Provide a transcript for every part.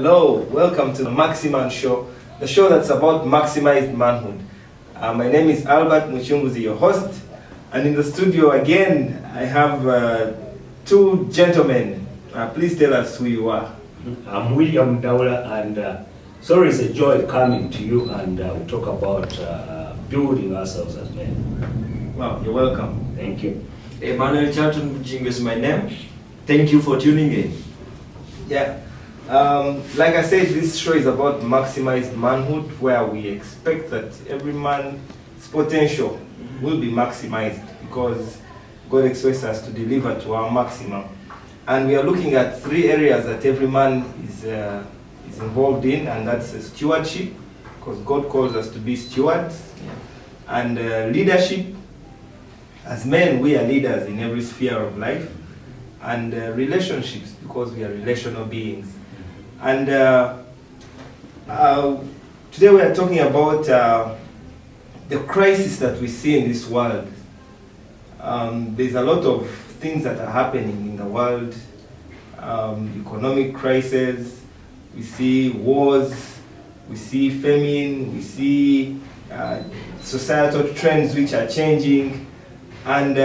Hello, welcome to the Maxi-Man show, the show that's about maximized manhood. My name is Albert Muchunguzi, your host, and in the studio again I have two gentlemen. Please tell us who you are. I'm William Daula, and so it's a joy coming to you, and we talk about building ourselves as men. Wow, you're welcome. Thank you. Emmanuel Charlton Bujingo is my name. Thank you for tuning in. Yeah. Like I said, this show is about maximized manhood, where we expect that every man's potential will be maximized because God expects us to deliver to our maximum. And we are looking at three areas that every man is involved in, and that's stewardship, because God calls us to be stewards, and leadership. As men, we are leaders in every sphere of life, and relationships, because we are relational beings. And today we are talking about the crisis that we see in this world. There's a lot of things that are happening in the world. Economic crisis, we see wars, we see famine, we see societal trends which are changing, and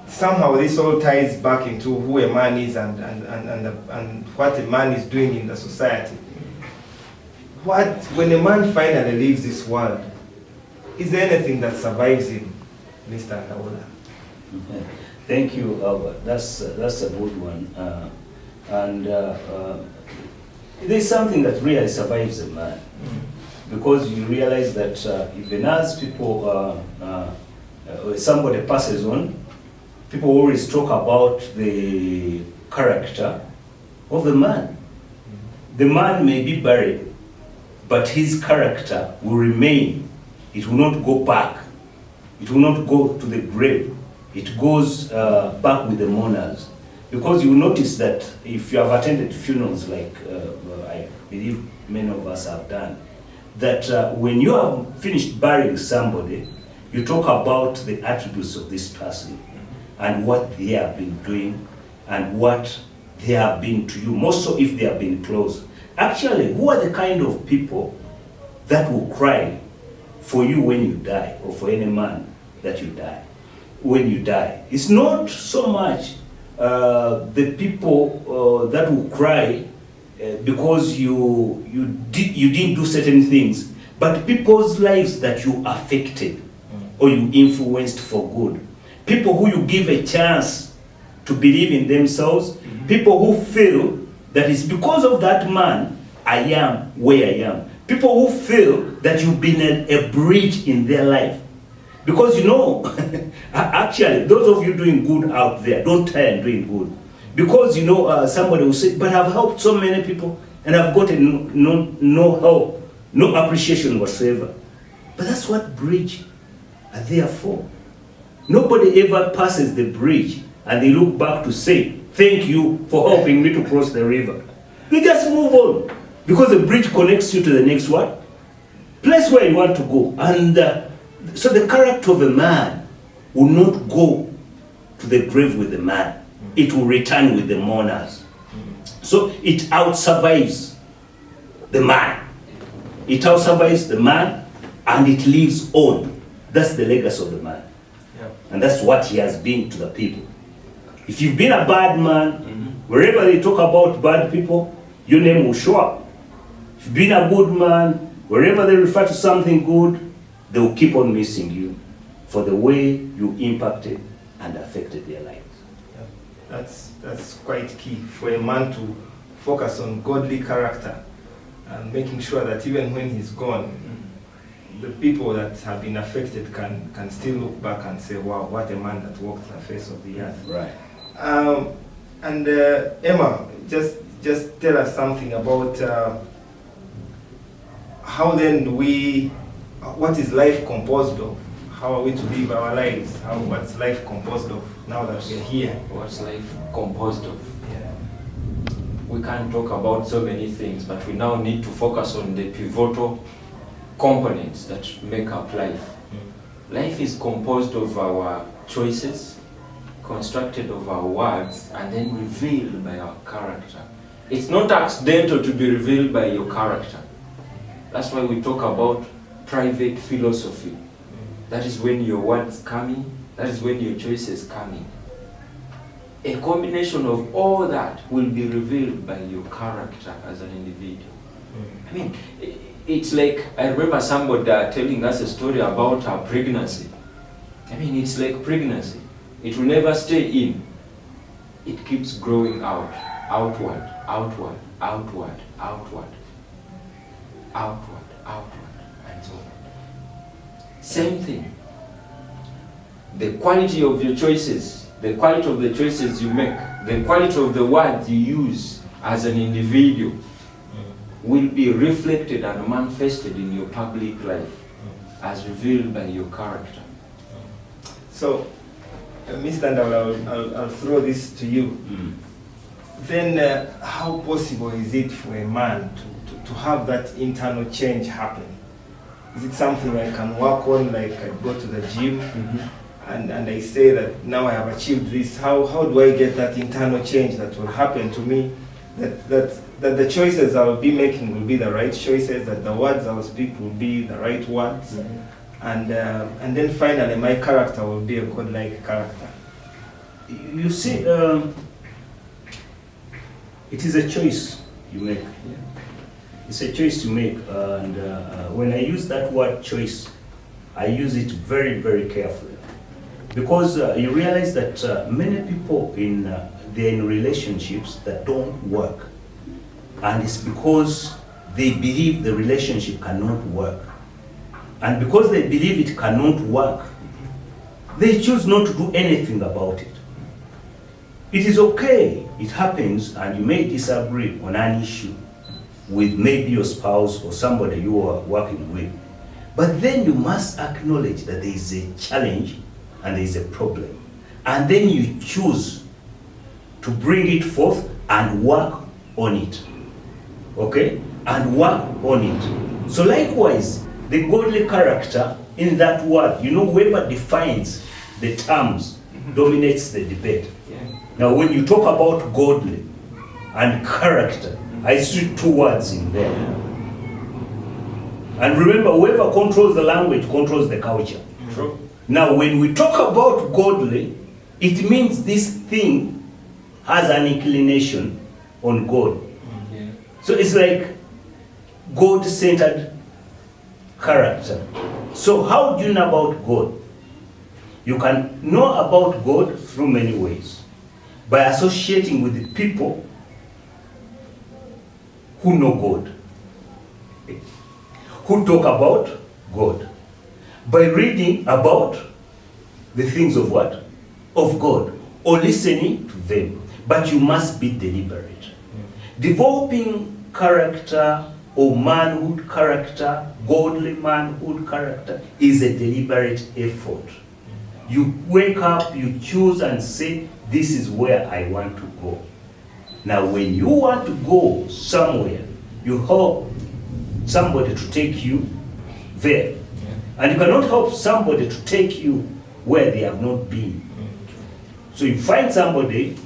somehow this all ties back into who a man is and what a man is doing in the society. When a man finally leaves this world, is there anything that survives him, Mr. Ndaula? Thank you, Albert. That's a good one. There's something that really survives a man, because you realize that even as people, somebody passes on, people always talk about the character of the man. The man may be buried, but his character will remain. It will not go back. It will not go to the grave. It goes back with the mourners. Because you notice that if you have attended funerals, like I believe many of us have done, that when you have finished burying somebody, you talk about the attributes of this person and what they have been doing and what they have been to you, more so if they have been close. Actually, who are the kind of people that will cry for you when you die, or for any man that you die, when you die? It's not so much the people that will cry because you didn't do certain things, but people's lives that you affected or you influenced for good. People who you give a chance to believe in themselves, people who feel that it's because of that man I am where I am. People who feel that you've been a bridge in their life. Because you know, actually, those of you doing good out there, don't tire doing good. Because you know, somebody will say, but I've helped so many people and I've gotten no help, no appreciation whatsoever. But that's what bridge are there for. Nobody ever passes the bridge and they look back to say, thank you for helping me to cross the river. You just move on, because the bridge connects you to the next one, place where you want to go. And so the character of a man will not go to the grave with the man. It will return with the mourners. So it outsurvives the man. It outsurvives the man and it lives on. That's the legacy of the man. And that's what he has been to the people. If you've been a bad man, wherever they talk about bad people, your name will show up. If you've been a good man, wherever they refer to something good, they will keep on missing you for the way you impacted and affected their lives. Yeah. That's quite key for a man to focus on godly character and making sure that even when he's gone, the people that have been affected can still look back and say, wow, what a man that walked the face of the earth. Right. And Emma, just tell us something about how then what is life composed of? How are we to live our lives? What's life composed of now that we're here? What's life composed of? Yeah. We can't talk about so many things, but we now need to focus on the pivotal components that make up life. Life is composed of our choices, constructed of our words, and then revealed by our character. It's not accidental to be revealed by your character. That's why we talk about private philosophy. That is when your words come in. That is when your choices come in. A combination of all that will be revealed by your character as an individual. I mean, it's like, I remember somebody telling us a story about her pregnancy. I mean, it's like pregnancy. It will never stay in. It keeps growing out, outward, outward, outward, outward, outward, outward, and so on. Same thing. The quality of your choices, the quality of the choices you make, the quality of the words you use as an individual will be reflected and manifested in your public life as revealed by your character. So, Mr. Ndawula, I'll throw this to you. Then how possible is it for a man to have that internal change happen? Is it something I can work on, like I go to the gym and I say that now I have achieved this? How do I get that internal change that will happen to me? That the choices I'll be making will be the right choices, that the words I'll speak will be the right words, and then finally my character will be a God-like character. You see, it is a choice you make. It's a choice you make, and when I use that word choice, I use it very, very carefully, because you realize that many people they're in relationships that don't work, and it's because they believe the relationship cannot work, and because they believe it cannot work, they choose not to do anything about it. It is okay, it happens, and you may disagree on an issue with maybe your spouse or somebody you are working with, but then you must acknowledge that there is a challenge and there is a problem, and then you choose to bring it forth and work on it. Okay? And work on it. So likewise, the godly character in that word, whoever defines the terms dominates the debate. Now when you talk about godly and character, I see two words in there. And remember, whoever controls the language controls the culture. True. Now when we talk about godly, it means this thing has an inclination on God. So it's like God-centered character. So how do you know about God? You can know about God through many ways. By associating with the people who know God, who talk about God. By reading about the things of what? Of God, or listening to them. But you must be deliberate. Developing character or manhood character, godly manhood character, is a deliberate effort. You wake up, you choose and say, this is where I want to go. Now when you want to go somewhere, you help somebody to take you there. And you cannot help somebody to take you where they have not been. So you find somebody,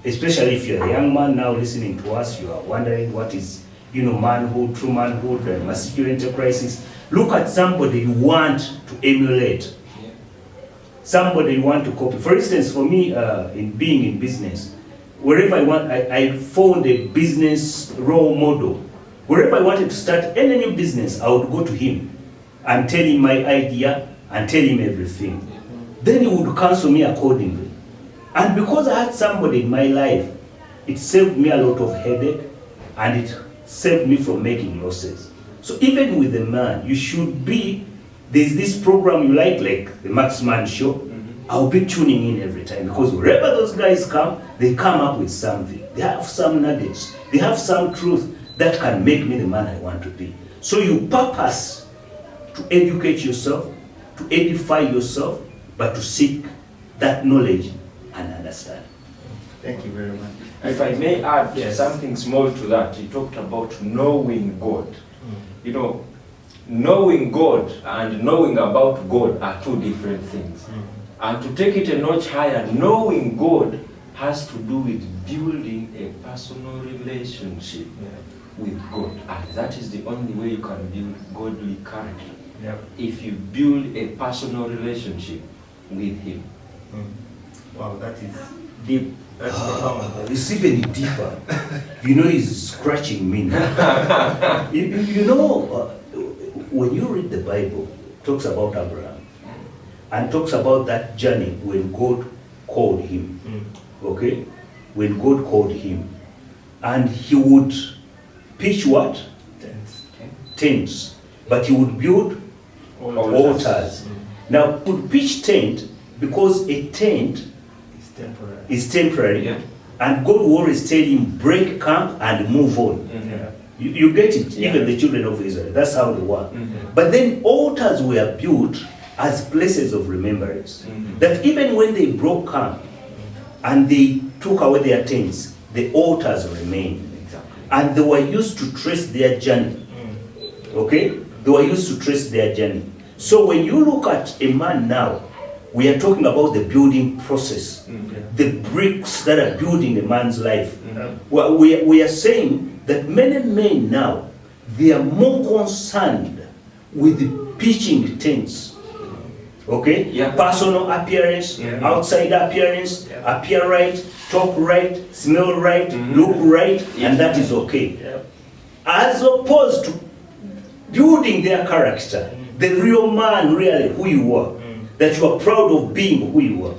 especially if you're a young man now listening to us, you are wondering what is, manhood, true manhood, masculinity crisis. Look at somebody you want to emulate. Somebody you want to copy. For instance, for me, in being in business, wherever I found a business role model. Wherever I wanted to start any new business, I would go to him and tell him my idea and tell him everything. Then he would counsel me accordingly. And because I had somebody in my life, it saved me a lot of headache and it saved me from making losses. So even with a man, you should be, there's this program you like the Maxi-Man show. I'll be tuning in every time, because wherever those guys come, they come up with something. They have some nuggets. They have some truth that can make me the man I want to be. So you purpose to educate yourself, to edify yourself, but to seek that knowledge and understand. Thank you very much. If I may add something small to that, he talked about knowing God. Knowing God and knowing about God are two different things. And to take it a notch higher, knowing God has to do with building a personal relationship with God. And that is the only way you can build godly character. If you build a personal relationship with Him. Wow, that is deep. That's profound. It's even deeper. You know, he's scratching me now. you know, when you read the Bible, it talks about Abraham and talks about that journey when God called him. Okay? When God called him. And he would pitch what? Tents. But he would build altars. Now, put pitch tent because a tent is temporary, and God will always tell him break camp and move on. You get it? Even the children of Israel, that's how they were. But then altars were built as places of remembrance. That even when they broke camp and they took away their tents, the altars remained. And they were used to trace their journey. Okay? They were used to trace their journey. So when you look at a man now, we are talking about the building process, the bricks that are building a man's life. Well, we are saying that many men now, they are more concerned with the pitching tents. Okay? Personal appearance, outside appearance, appear right, talk right, smell right, look right, and that is okay. As opposed to building their character, the real man, really, who you are. That you are proud of being who you are.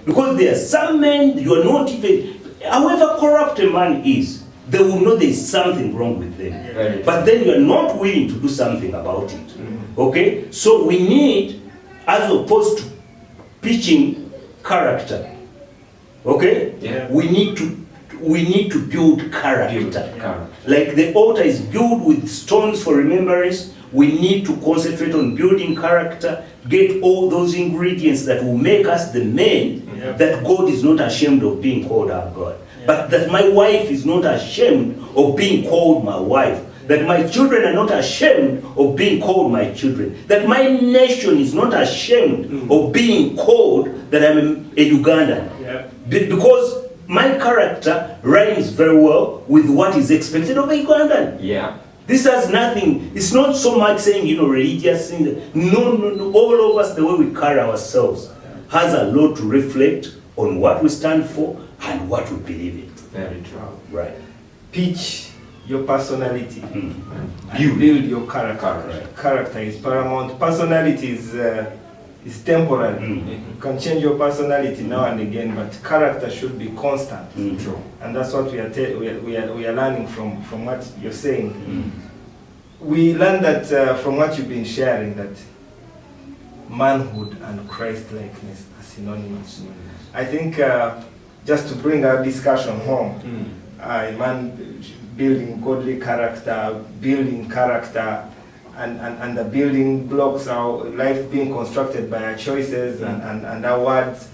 Because there are some men you are not even, however corrupt a man is, they will know there is something wrong with them. But then you are not willing to do something about it. Okay? So we need, as opposed to pitching character, okay? We need to build character. Like the altar is built with stones for remembrance. We need to concentrate on building character, get all those ingredients that will make us the men that God is not ashamed of being called our God. But that my wife is not ashamed of being called my wife. That my children are not ashamed of being called my children. That my nation is not ashamed of being called that I'm a Ugandan. Because my character rhymes very well with what is expected of a Ugandan. This has nothing, it's not so much saying, religious thing. No. All of us, the way we carry ourselves, has a lot to reflect on what we stand for and what we believe in. Very true. Right. Pitch your personality. You build your character. Character is paramount. Personality is temporary. You can change your personality now and again, but character should be constant. True. And that's what we are learning from what you're saying. We learned that from what you've been sharing, that manhood and Christ-likeness are synonymous. I think just to bring our discussion home, a man building godly character, and the building blocks, our life being constructed by our choices and our words.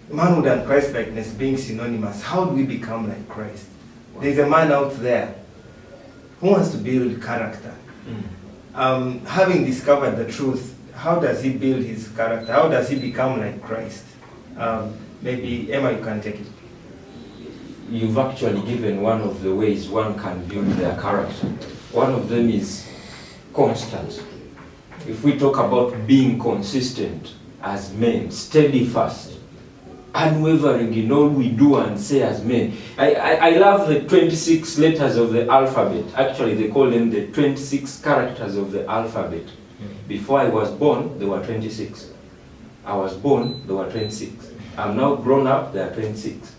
Manhood and Christ-likeness being synonymous. How do we become like Christ? There's a man out there who wants to build character. Having discovered the truth, how does he build his character? How does he become like Christ? Maybe Emma, you can take it. You've actually given one of the ways one can build their character. One of them is constancy. If we talk about being consistent as men, steadfast, unwavering in all we do and say as men. I love the 26 letters of the alphabet. Actually, they call them the 26 characters of the alphabet. Before I was born, there were 26. I was born, there were 26. I'm now grown up, there are 26.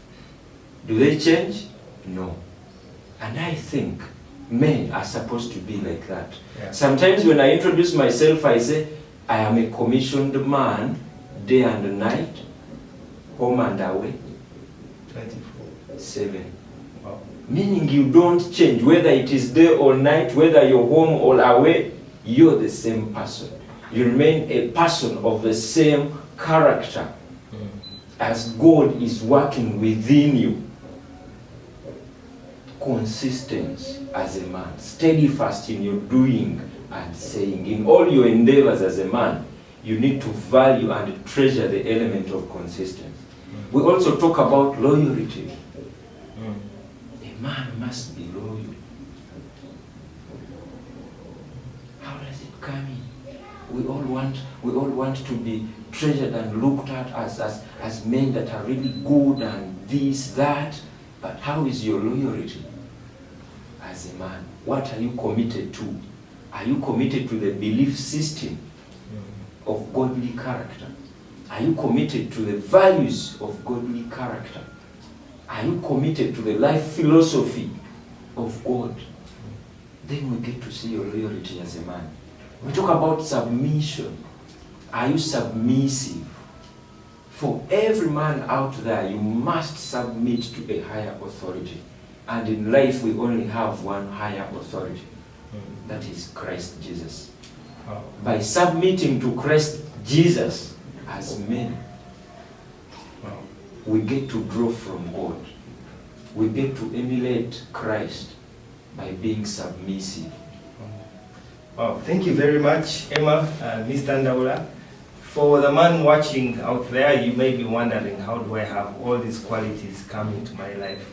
Do they change? No. And I think men are supposed to be like that. Sometimes when I introduce myself, I say, I am a commissioned man, day and night, home and away. 24/7. Wow. Meaning you don't change, whether it is day or night, whether you're home or away, you're the same person. You remain a person of the same character as God is working within you. Consistent as a man, steadfast in your doing and saying. In all your endeavors as a man, you need to value and treasure the element of consistency. We also talk about loyalty. Mm. A man must be loyal. How does it come in? We all want to be treasured and looked at as men that are really good and this, that. But how is your loyalty as a man? What are you committed to? Are you committed to the belief system of godly character? Are you committed to the values of godly character? Are you committed to the life philosophy of God? Then we get to see your loyalty as a man. We talk about submission. Are you submissive? For every man out there, you must submit to a higher authority. And in life, we only have one higher authority. That is Christ Jesus. By submitting to Christ Jesus as men, we get to draw from God. We get to emulate Christ by being submissive. Wow, thank you very much, Emma and Mr. Ndaula. For the man watching out there, you may be wondering, how do I have all these qualities come into my life?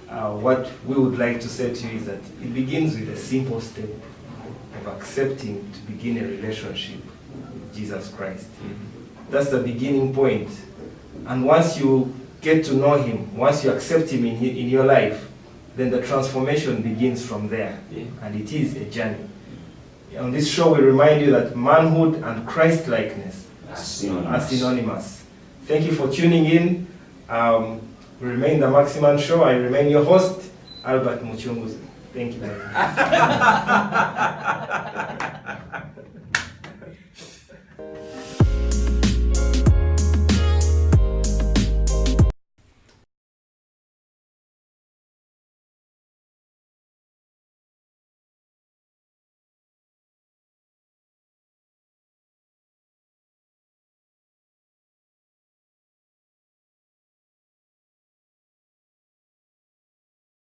What we would like to say to you is that it begins with a simple step of accepting to begin a relationship with Jesus Christ. That's the beginning point. And once you get to know him, once you accept him in your life, then the transformation begins from there. Yeah. And it is a journey. On this show, we remind you that manhood and Christ-likeness are synonymous. Thank you for tuning in. We remain the Maxi-Man Show. I remain your host, Albert Muchunguzi. Thank you very much.